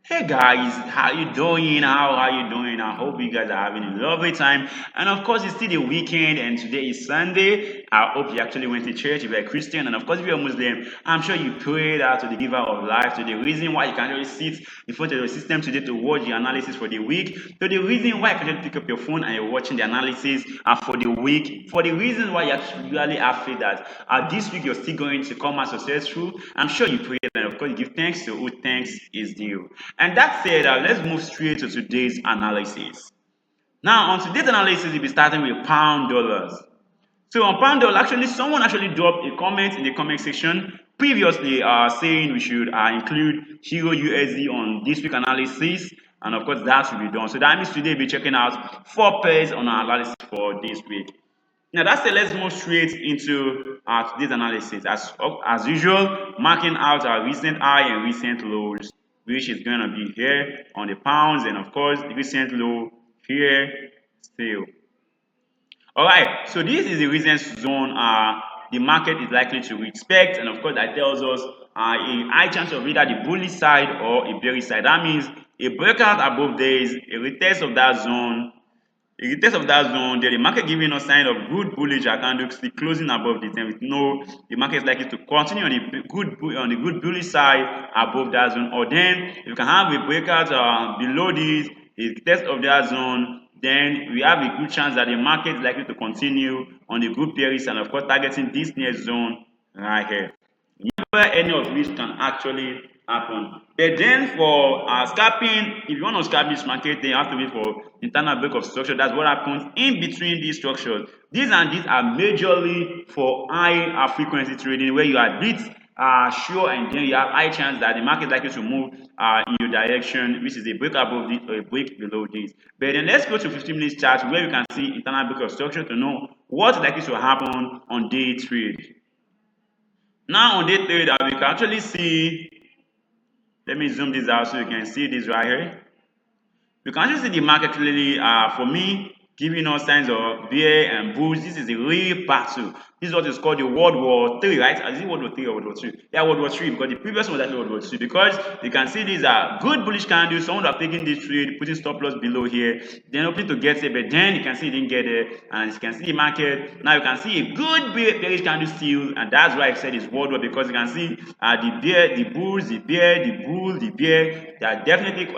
Hey guys, how you doing? How are you doing? I hope you guys are having a lovely time. And of course, it's still the weekend, and today is Sunday. I hope you actually went to church if you're a Christian, and of course, if you're a Muslim, I'm sure you prayed out to the giver of life, to the reason why you can really sit in front of your system today to watch the analysis for the week, to the reason why you can just pick up your phone and you're watching the analysis for the week, for the reason why you actually really have faith that this week you're still going to come out successful. I'm sure you prayed, and of course, give thanks to who thanks is due. And that said, let's move straight to today's analysis. Now, on today's analysis, we'll be starting with pound dollars. So on pound dollar, actually, someone actually dropped a comment in the comment section previously saying we should include EURUSD on this week analysis, and of course that should be done. So that means today we'll be checking out 4 pairs on our analysis for this week. Now that's it. Let's move straight into today's analysis. As usual, marking out our recent high and recent lows, which is going to be here on the pounds, and of course the recent low here still. All right, so this is the recent zone the market is likely to respect, and of course that tells us a high chance of either the bullish side or a bearish side. That means a breakout above there is a retest of that zone. A retest of that zone, there the market giving us sign of good bullish candlestick closing above the 10. We know the market is likely to continue on the good bullish side above that zone, or then you can have a breakout below this, a test of that zone. Then we have a good chance that the market is likely to continue on the good bearish and of course targeting this next zone right here. Never any of which can actually happen. But then for scalping, if you want to scalp this market, then you have to wait for internal break of structure. That's what happens in between these structures. These and these are majorly for high frequency trading, where you are bit sure, and then you have high chance that the market is likely to move in your direction, which is a break above this or a break below this. But then let's go to 15 minutes chart where you can see internal break of structure to know what's likely to happen on day trade. Now on day trade, we can actually see, let me zoom this out so you can see this right here. You can actually see the market clearly, for me, giving us signs of bear and bulls. This is a real battle. This is what is called the World War III, right? Is it World War III or World War II? Yeah, World War III, because the previous one was actually World War II. Because you can see these are good bullish candles. Someone have taken this trade, putting stop loss below here, then hoping to get it, but then you can see it didn't get it. And as you can see the market, now you can see a good bearish candle still, and that's why I said it's World War, because you can see the bear, the bulls, the bear, the bull, the bear, they are definitely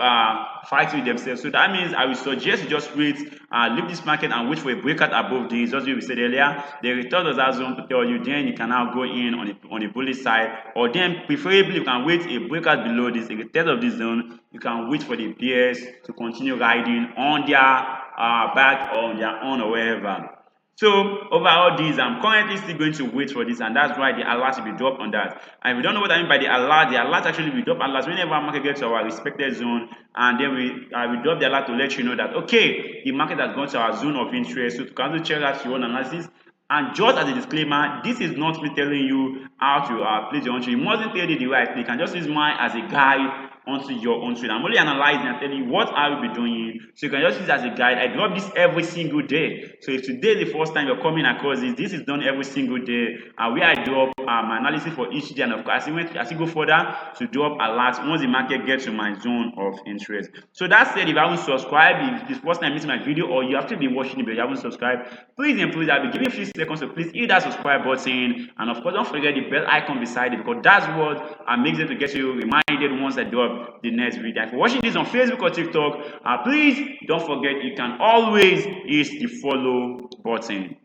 fighting with themselves. So that means I will suggest you just wait, leave this market and wait for a breakout above this. Just as we said earlier, the return does that zone to tell you, then you can now go in on the bullish side, or then preferably you can wait a breakout below this, a return of this zone. You can wait for the bears to continue riding on their back or on their own or wherever. So overall this, I'm currently still going to wait for this, and that's why the alert will be dropped on that. And if you don't know what I mean by the alert actually will drop alerts whenever market gets to our respected zone, and then we drop the alert to let you know that okay, the market has gone to our zone of interest. So to cancel check out your own analysis. And just as a disclaimer, this is not me telling you how to place your own trade. You mustn't tell you the right thing. You can just use mine as a guide onto your own trade. I'm only analyzing and telling you what I will be doing. So you can just use it as a guide. I drop this every single day. So if today is the first time you're coming across this is done every single day. Where I drop my analysis for each day, and of course, as you go further to drop alerts once the market gets to my zone of interest. So that said, if you haven't subscribed, if this first time missing my video, or you have to be watching it but you haven't subscribed, please and please, I'll be giving you a few seconds, so please hit that subscribe button, and of course don't forget the bell icon beside it, because that's what makes it to get you reminded once I drop the next video. If you're watching this on Facebook or TikTok, please don't forget you can always hit the follow button.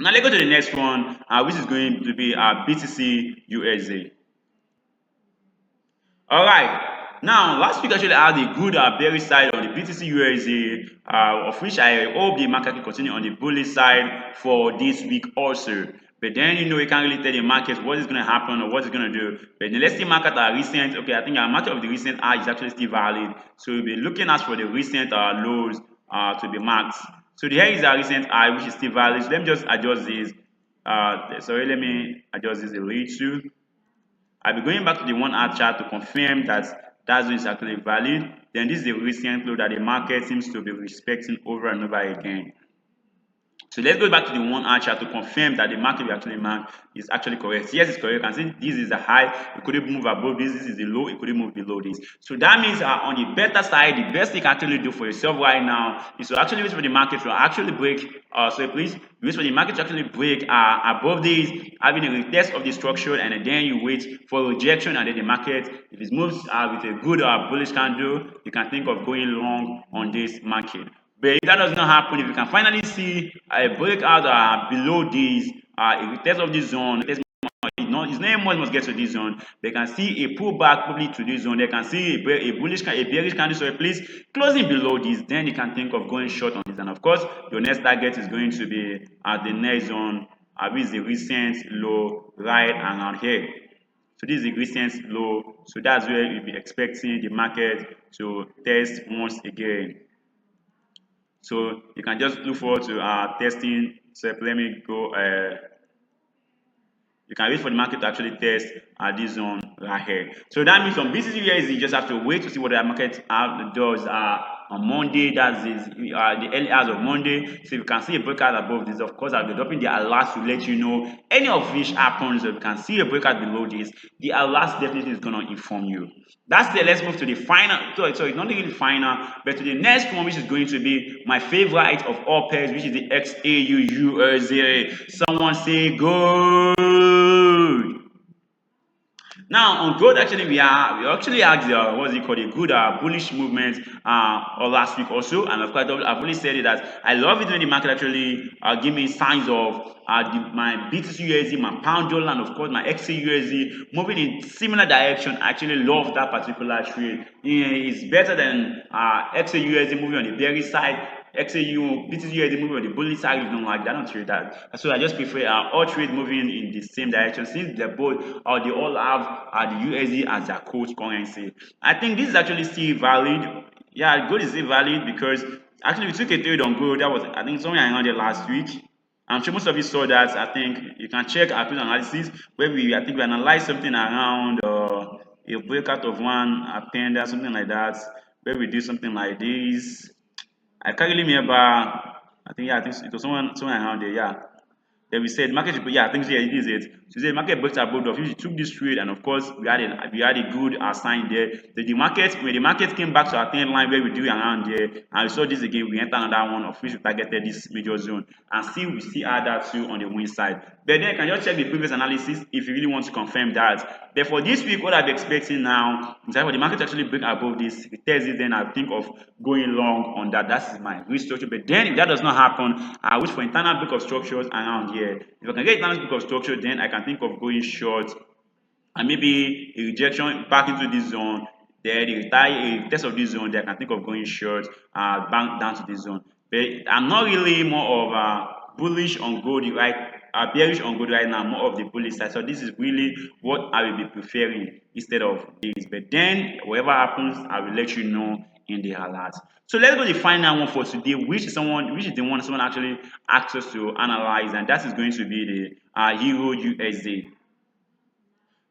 Now let's go to the next one, which is going to be BTCUSD. All right. Now, last week actually I had a good bearish side on the BTCUSD, of which I hope the market will continue on the bullish side for this week also. But then you can't really tell the market what is going to happen or what it's going to do. But then let's see market recent. Okay, I think our market of the recent high is actually still valid. So we'll be looking at for the recent lows to be marked. So here is our recent high, which is still valid. So let me just adjust this. Let me adjust this a little. I'll be going back to the 1 hour chart to confirm that that zone is actually valid. Then this is the recent low that the market seems to be respecting over and over again. So let's go back to the 1 hour chart to confirm that the market we actually marked is actually correct. Yes, it's correct. You can see this is the high. It couldn't move above this. This is the low. It couldn't move below this. So that means on the better side, the best thing you can actually do for yourself right now is to actually wait for the market to actually break. So please wait for the market to actually break above this, having a retest of the structure, and then you wait for rejection, and then the market, if it moves with a good bullish candle, you can think of going long on this market. But if that does not happen, if you can finally see a breakout below this, a retest of this zone, it's not much must get to this zone. They can see a pullback probably to this zone. They can see a bearish candle. So please closing below this, then you can think of going short on this. And of course, your next target is going to be at the next zone, which is the recent low right around here. So this is the recent low. So that's where you'll be expecting the market to test once again. So you can just look forward to testing. So let me go. You can wait for the market to actually test this zone right here. So that means on BTCUSD, you just have to wait to see what the market does on Monday. That is the early hours of Monday. So if you can see a breakout above this, of course, I'll be dropping the alerts to let you know any of which happens. If you can see a breakout below this, the alerts definitely is going to inform you. That's it. Let's move to the final. So it's not really final, but to the next one, which is going to be my favorite of all pairs, which is the XAUUSD. Someone say gold. Now on gold, actually we actually had what's it called, a good bullish movement last week also, and of course I've already said it that I love it when the market actually give me signs of my BTCUSD, my pound dollar, and of course my XAUUSD moving in similar direction. I actually love that particular trade. It's better than XAUUSD moving on the bearish side. BTCUSD moving on the bullish side. You don't like that, I don't trade that. So I just prefer all trades moving in the same direction, since they both they all have the USD as their core currency. I think this is actually still valid. Yeah, gold is still valid because actually we took a trade on gold. That was, I think, somewhere around there last week. I'm sure most of you saw that. I think you can check our analysis where we analyzed something around a breakout of one appender, something like that, where we do something like this. I can't really remember. I think it was someone around there. Yeah. Then we said market, yeah, I think yeah, it is it. So the market breaks above of, we took this trade, and of course we had a good sign there. When the market came back to our trend line where we do around there, and we saw this again, we entered another one of which we targeted this major zone, and still we still had that too on the win side. But then you can just check the previous analysis if you really want to confirm that. But for this week, what I'm expecting now is that when the market actually break above this, it tells it, then I think of going long on that. That's my restructure. But then if that does not happen, I wish for internal break of structures around here. If I can get internal break of structure, then I can think of going short and maybe a rejection back into this zone. Then a test of this zone, then I can think of going short back down to this zone. But I'm not really more of bullish on gold, right? Bearish on gold right now, more of the bullish side. So this is really what I will be preferring instead of this. But then whatever happens, I will let you know in the alert. So let's go to the final one for today, which is the one someone actually asked us to analyze, and that is going to be the EURUSD.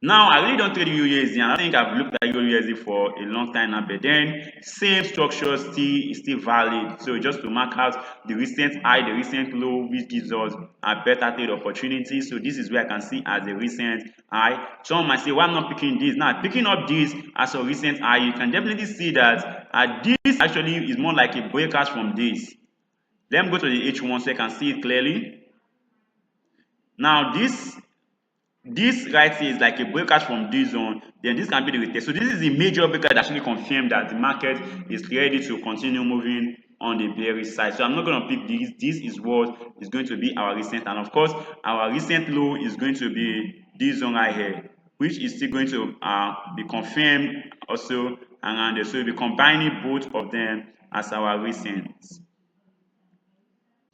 Now, I really don't trade EURUSD, and I think I've looked at EURUSD for a long time now, but then same structure is still valid. So just to mark out the recent high, the recent low, which gives us a better trade opportunity. So this is where I can see as a recent high. Someone might say, why I'm not picking this? Now, picking up this as a recent high, you can definitely see that this actually is more like a breakout from this. Let me go to the H1 so I can see it clearly. Now, this right here is like a breakout from this zone, then this can be the retest. So this is the major breakout that actually confirmed that the market is ready to continue moving on the bearish side. So I'm not going to pick this. This is what is going to be our recent, and of course our recent low is going to be this zone right here, which is still going to be confirmed also around there. So we'll be combining both of them as our recent.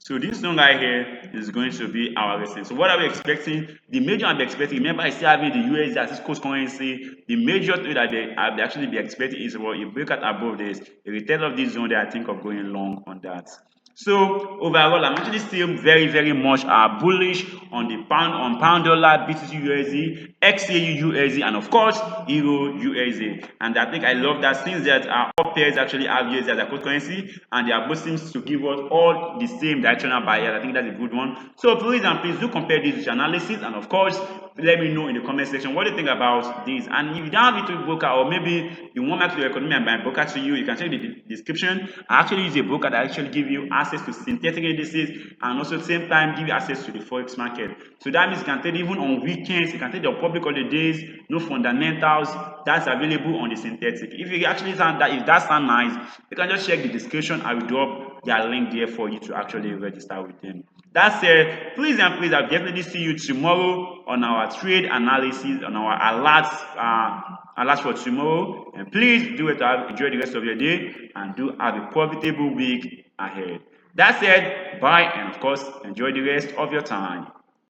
So this zone right here is going to be our recent. So what are we expecting? The major I'm expecting, remember I still having the USD as this cost currency. The major trade that I'll actually be expecting is what a breakout above this, a retest of this zone that I think of going long on that. So overall, I'm actually still very much bullish on the pound dollar, BTCUSD, XAUUSD, and of course EURUSD. And I think I love that since that all pairs actually have USD as a core currency, and they are both seems to give us all the same directional bias. I think that's a good one. So please do compare this with your analysis, and of course let me know in the comment section what you think about this. And if you don't have it to broker, or maybe you want me to recommend my broker to you, you can check the description. I actually use a broker that actually give you access to synthetic indices and also at the same time give you access to the forex market. So that means you can trade even on weekends, you can trade your public holidays, no fundamentals. That's available on the synthetic. If you actually sound that, if that sounds nice, you can just check the description. I will drop their link there for you to actually register with them. That said, please I'll definitely see you tomorrow on our trade analysis, on our alerts for tomorrow. And please do it to enjoy the rest of your day and do have a profitable week ahead. That said, bye, and of course, enjoy the rest of your time.